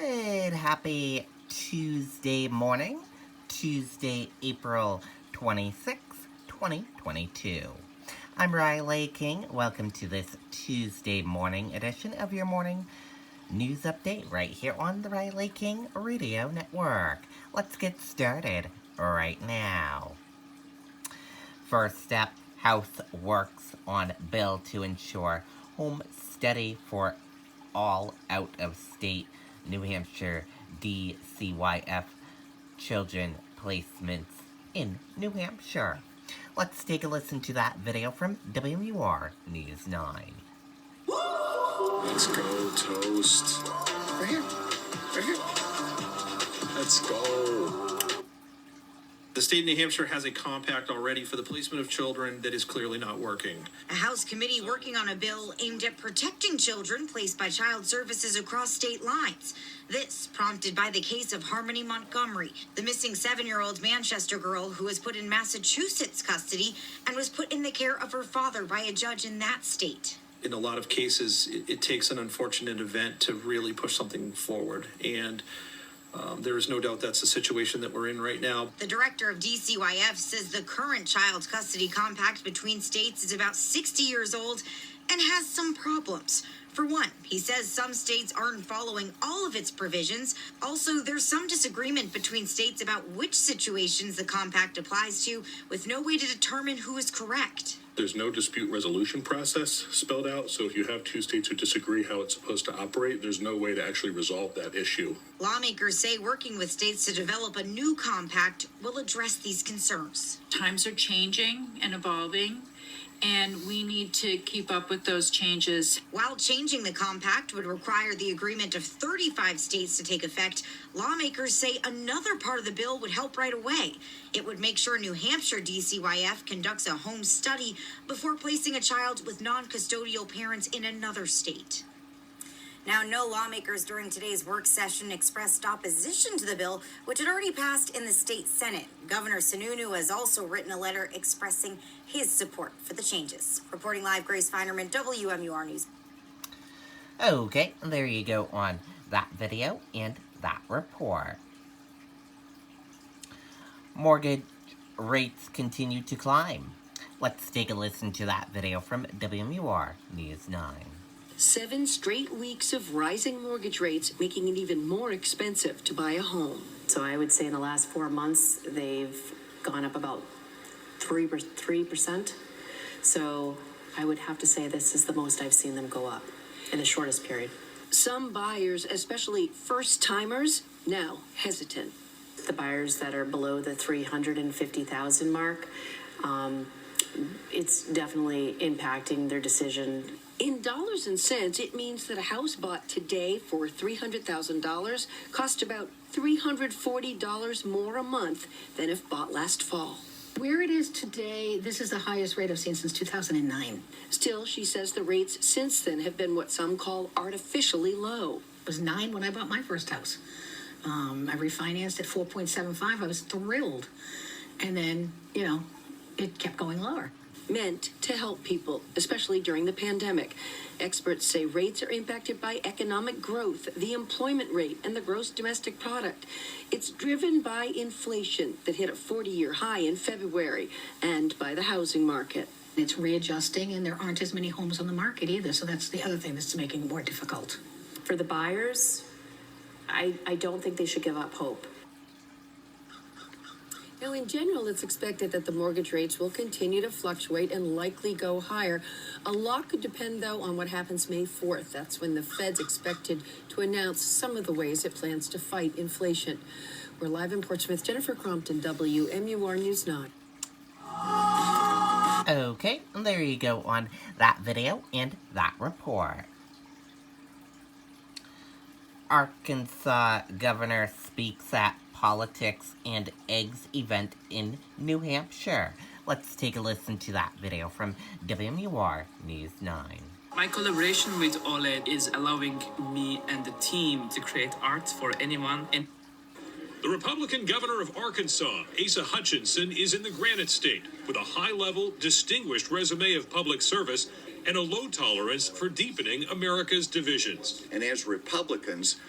Good, happy Tuesday morning, Tuesday, April 26th, 2022. I'm Riley King. Welcome to this Tuesday morning edition of your morning news update right here on the Riley King Radio Network. Let's get started right now. First up, House works on bill to ensure home study for all out-of-state New Hampshire DCYF children placements in New Hampshire. Let's take a listen to that video from WMUR News 9. Let's go, Toast. Right here. Right here. Let's go. The state of New Hampshire has a compact already for the placement of children that is clearly not working. A House committee working on a bill aimed at protecting children placed by child services across state lines. This prompted by the case of Harmony Montgomery, the missing 7-year-old Manchester girl who was put in Massachusetts custody and was put in the care of her father by a judge in that state. In a lot of cases, it takes an unfortunate event to really push something forward. And there is no doubt that's the situation that we're in right now. The director of DCYF says the current child custody compact between states is about 60 years old and has some problems. For one, he says some states aren't following all of its provisions. Also, there's some disagreement between states about which situations the compact applies to, with no way to determine who is correct. There's no dispute resolution process spelled out, so if you have two states who disagree how it's supposed to operate, there's no way to actually resolve that issue. Lawmakers say working with states to develop a new compact will address these concerns. Times are changing and evolving, and we need to keep up with those changes. While changing the compact would require the agreement of 35 states to take effect, lawmakers say another part of the bill would help right away. It would make sure New Hampshire DCYF conducts a home study before placing a child with non-custodial parents in another state. Now, no lawmakers during today's work session expressed opposition to the bill, which had already passed in the state Senate. Governor Sununu has also written a letter expressing his support for the changes. Reporting live, Grace Feinerman, WMUR News. Okay, there you go on that video and that report. Mortgage rates continue to climb. Let's take a listen to that video from WMUR News 9. 7 straight weeks of rising mortgage rates, making it even more expensive to buy a home. So I would say in the last 4 months, they've gone up about 3%. So I would have to say this is the most I've seen them go up in the shortest period. Some buyers, especially first-timers, now hesitant. The buyers that are below the 350,000 mark, it's definitely impacting their decision. In dollars and cents, it means that a house bought today for $300,000 cost about $340 more a month than if bought last fall. Where it is today, this is the highest rate I've seen since 2009. Still, she says the rates since then have been what some call artificially low. It was 9 when I bought my first house. I refinanced at 4.75. I was thrilled. And then, it kept going lower. Meant to help people, especially during the pandemic. Experts say rates are impacted by economic growth, the employment rate, and the gross domestic product. It's driven by inflation that hit a 40-year high in February and by the housing market. It's readjusting, and there aren't as many homes on the market either, so that's the other thing that's making it more difficult. For the buyers, I don't think they should give up hope. Now, in general, it's expected that the mortgage rates will continue to fluctuate and likely go higher. A lot could depend, though, on what happens May 4th. That's when the Fed's expected to announce some of the ways it plans to fight inflation. We're live in Portsmouth. Jennifer Crompton, WMUR News 9. Okay, there you go on that video and that report. Arkansas governor speaks at Politics and Eggs event in New Hampshire. Let's take a listen to that video from WMUR News 9. My collaboration with OLED is allowing me and the team to create art for anyone. And the Republican governor of Arkansas, Asa Hutchinson, is in the Granite State with a high-level, distinguished resume of public service and a low tolerance for deepening America's divisions. And as Republicans,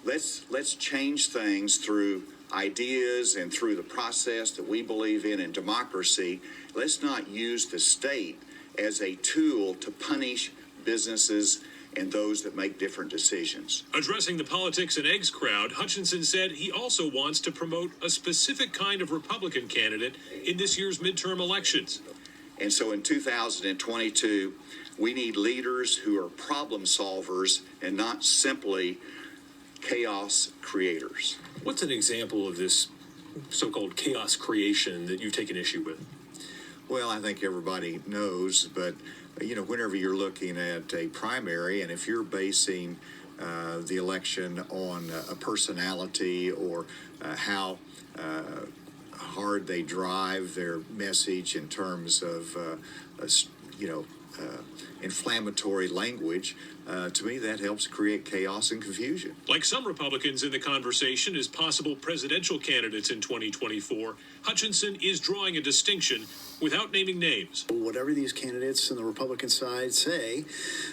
let's change things through ideas and through the process that we believe in democracy. Let's not use the state as a tool to punish businesses and those that make different decisions. Addressing the politics and eggs crowd, Hutchinson said he also wants to promote a specific kind of Republican candidate in this year's midterm elections. And so in 2022, we need leaders who are problem solvers and not simply chaos creators. What's an example of this so-called chaos creation that you've taken issue with? Well, I think everybody knows, but whenever you're looking at a primary, and if you're basing the election on a personality or how hard they drive their message in terms of inflammatory language, to me that helps create chaos and confusion. Like some Republicans in the conversation as possible presidential candidates in 2024, Hutchinson is drawing a distinction without naming names. Whatever these candidates on the Republican side say,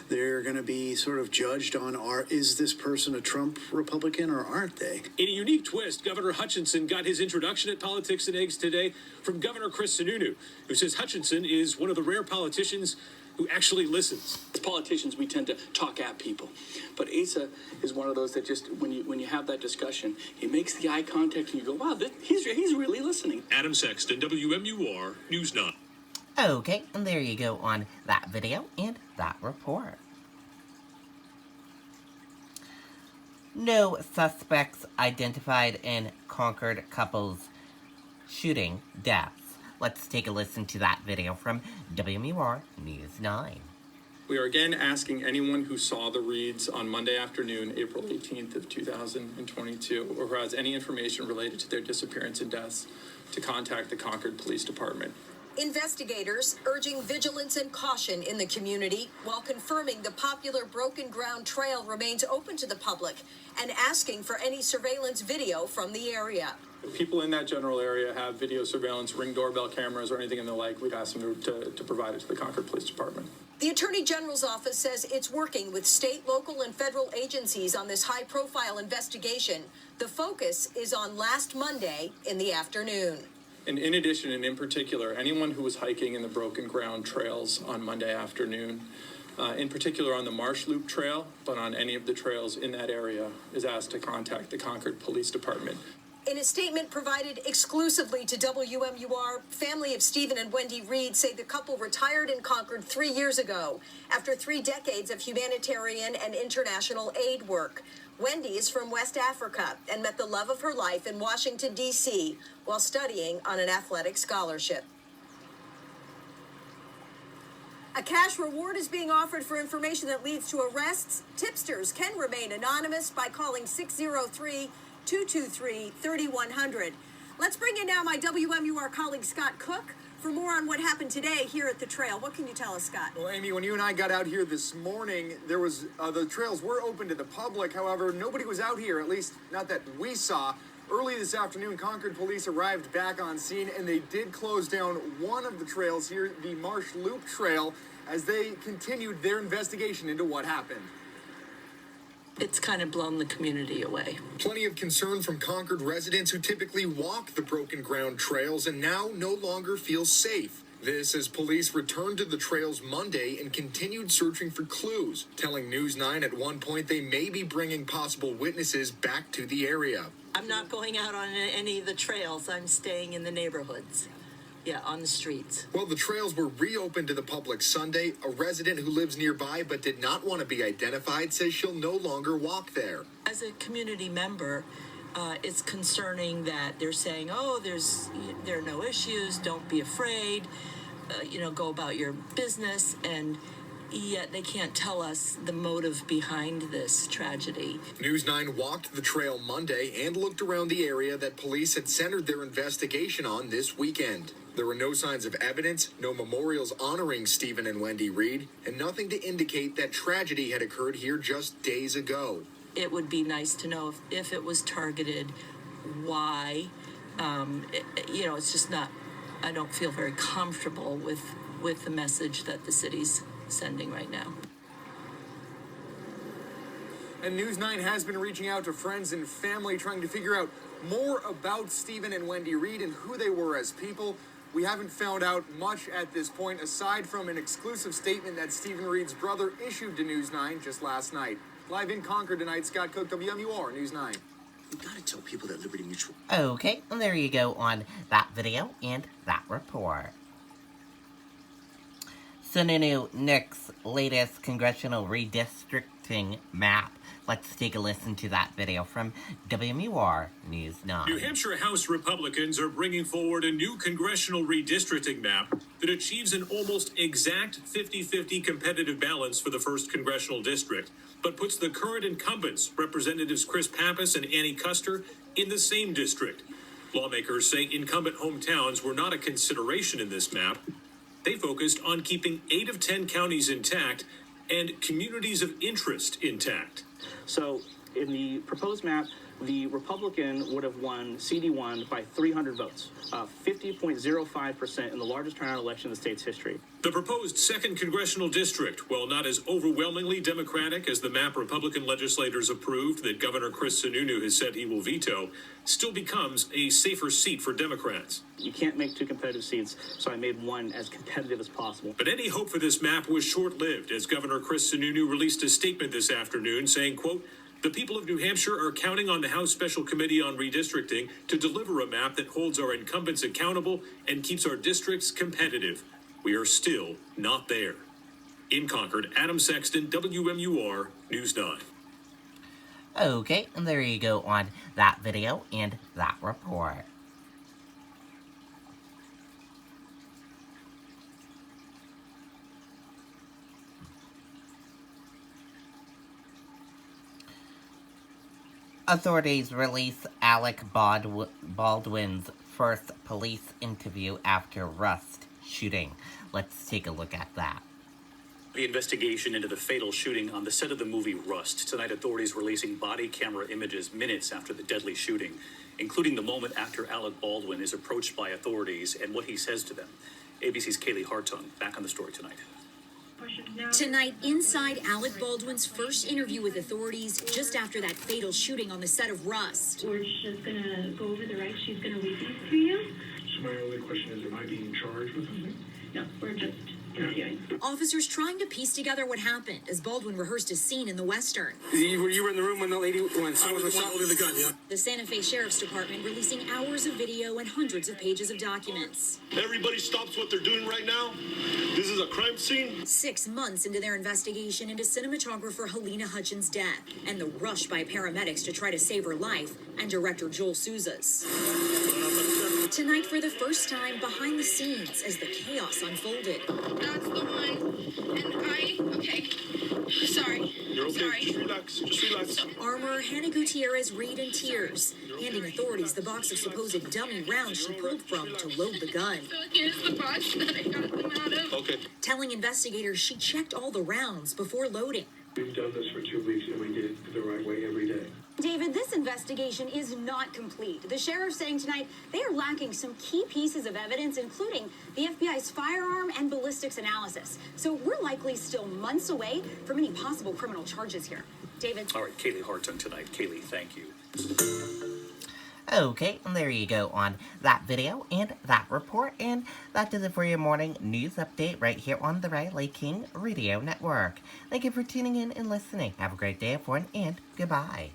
they're going to be sort of judged on, is this person a Trump Republican or aren't they? In a unique twist, Governor Hutchinson got his introduction at Politics and Eggs today from Governor Chris Sununu, who says Hutchinson is one of the rare politicians who actually listens. As politicians, we tend to talk at people. But Asa is one of those that just, when you have that discussion, he makes the eye contact and you go, wow, he's really listening. Adam Sexton, WMUR, News 9. Okay, and there you go on that video and that report. No suspects identified in Concord couple's shooting deaths. Let's take a listen to that video from WMUR News 9. We are again asking anyone who saw the Reeds on Monday afternoon, April 18th of 2022, or who has any information related to their disappearance and deaths, to contact the Concord Police Department. Investigators urging vigilance and caution in the community while confirming the popular Broken Ground Trail remains open to the public and asking for any surveillance video from the area. If people in that general area have video surveillance, Ring doorbell cameras, or anything in the like, we'd ask them to provide it to the Concord Police Department. The Attorney General's office says it's working with state, local, and federal agencies on this high-profile investigation. The focus is on last Monday in the afternoon. And in addition, and in particular, anyone who was hiking in the Broken Ground trails on Monday afternoon, in particular on the Marsh Loop Trail, but on any of the trails in that area, is asked to contact the Concord Police Department. In a statement provided exclusively to WMUR, family of Stephen and Wendy Reed say the couple retired in Concord 3 years ago after 3 decades of humanitarian and international aid work. Wendy is from West Africa and met the love of her life in Washington, D.C. while studying on an athletic scholarship. A cash reward is being offered for information that leads to arrests. Tipsters can remain anonymous by calling 603-223-3100. Let's bring in now my WMUR colleague Scott Cook for more on what happened today here at the trail. What can you tell us, Scott? Well, Amy, when you and I got out here this morning, there was the trails were open to the public. However, nobody was out here, at least not that we saw. Early this afternoon, Concord police arrived back on scene, and they did close down one of the trails here, the Marsh Loop Trail, as they continued their investigation into what happened. It's kind of blown the community away. Plenty of concern from Concord residents who typically walk the Broken Ground trails and now no longer feel safe. This as police returned to the trails Monday and continued searching for clues, telling News 9 at one point they may be bringing possible witnesses back to the area. I'm not going out on any of the trails. I'm staying in the neighborhoods. Yeah, on the streets. Well, the trails were reopened to the public Sunday. A resident who lives nearby but did not want to be identified says she'll no longer walk there. As a community member, it's concerning that they're saying, there are no issues, don't be afraid, go about your business, and yet they can't tell us the motive behind this tragedy. News 9 walked the trail Monday and looked around the area that police had centered their investigation on this weekend. There were no signs of evidence, no memorials honoring Stephen and Wendy Reed, and nothing to indicate that tragedy had occurred here just days ago. It would be nice to know if it was targeted, why. It's just not, I don't feel very comfortable with the message that the city's sending right now. And News 9 has been reaching out to friends and family trying to figure out more about Stephen and Wendy Reed and who they were as people. We haven't found out much at this point, aside from an exclusive statement that Stephen Reed's brother issued to News 9 just last night. Live in Concord tonight, Scott Cook, WMUR, News 9. You gotta tell people that Liberty Mutual. Okay, and there you go on that video and that report. Sununu Nick's latest congressional redistricting map. Let's take a listen to that video from WMUR News 9. New Hampshire House Republicans are bringing forward a new congressional redistricting map that achieves an almost exact 50-50 competitive balance for the 1st Congressional District, but puts the current incumbents, Representatives Chris Pappas and Annie Kuster, in the same district. Lawmakers say incumbent hometowns were not a consideration in this map. They focused on keeping 8 of 10 counties intact and communities of interest intact. So in the proposed map, the Republican would have won CD1 by 300 votes, 50.05% in the largest turnout election in the state's history. The proposed 2nd Congressional District, while not as overwhelmingly Democratic as the map Republican legislators approved that Governor Chris Sununu has said he will veto, still becomes a safer seat for Democrats. You can't make 2 competitive seats, so I made one as competitive as possible. But any hope for this map was short-lived as Governor Chris Sununu released a statement this afternoon saying, quote, "The people of New Hampshire are counting on the House Special Committee on Redistricting to deliver a map that holds our incumbents accountable and keeps our districts competitive. We are still not there." In Concord, Adam Sexton, WMUR, News 9. Okay, and there you go on that video and that report. Authorities release Alec Baldwin's first police interview after Rust shooting. Let's take a look at that. The investigation into the fatal shooting on the set of the movie Rust. Tonight, authorities releasing body camera images minutes after the deadly shooting, including the moment after Alec Baldwin is approached by authorities and what he says to them. ABC's Kaylee Hartung back on the story tonight. Tonight, inside Alec Baldwin's first interview with authorities just after that fatal shooting on the set of Rust. We're just going to go over the rights she's going to read these to you. So my only question is, am I being charged with something? No, we're just interviewing. Officers trying to piece together what happened as Baldwin rehearsed a scene in the Western. You were in the room when the lady went. I was the one holding the gun, yeah. The Santa Fe Sheriff's Department releasing hours of video and hundreds of pages of documents. Everybody stops what they're doing right now. This is a crime scene. 6 months into their investigation into cinematographer Helena Hutchins' death and the rush by paramedics to try to save her life, and director Joel Souza's. Tonight, for the first time, behind the scenes as the chaos unfolded. That's the one. And okay. Sorry. You're okay. Sorry. Just relax. Just relax. Armor Hannah Gutierrez Reed in tears, handing authorities the box of supposed dummy rounds she pulled from to load the gun. So here's the box that I got them out of. Okay. Telling investigators she checked all the rounds before loading. We've done this for 2 weeks and we did it the right way every day. David, this investigation is not complete. The sheriff's saying tonight they are lacking some key pieces of evidence, including the FBI's firearm and ballistics analysis. So we're likely still months away from any possible criminal charges here. David? All right, Kaylee Hartung tonight. Kaylee, thank you. Okay, and there you go on that video and that report, and that does it for your morning news update right here on the Riley King Radio Network. Thank you for tuning in and listening. Have a great day, everyone, and goodbye.